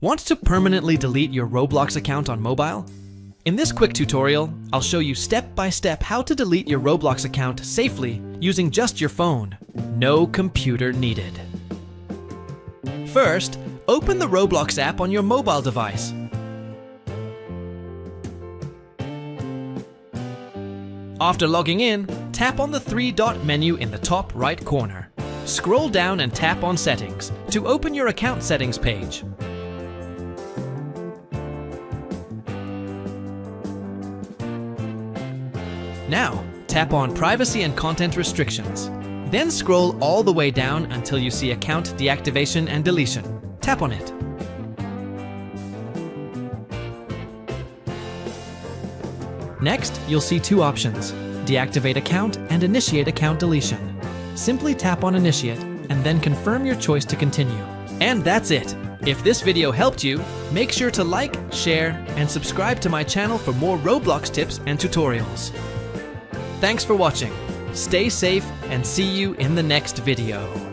Want to permanently delete your Roblox account on mobile? In this quick tutorial, I'll show you step by step how to delete your Roblox account safely using just your phone. No computer needed. First, open the Roblox app on your mobile device. After logging in, tap on the three-dot menu in the top right corner. Scroll down and tap on Settings to open your account settings page. Now, tap on Privacy and Content Restrictions. Then scroll all the way down until you see Account Deactivation and Deletion. Tap on it. Next, you'll see two options: Deactivate Account and Initiate Account Deletion. Simply tap on Initiate and then confirm your choice to continue. And that's it! If this video helped you, make sure to like, share, and subscribe to my channel for more Roblox tips and tutorials. Thanks for watching. Stay safe and see you in the next video.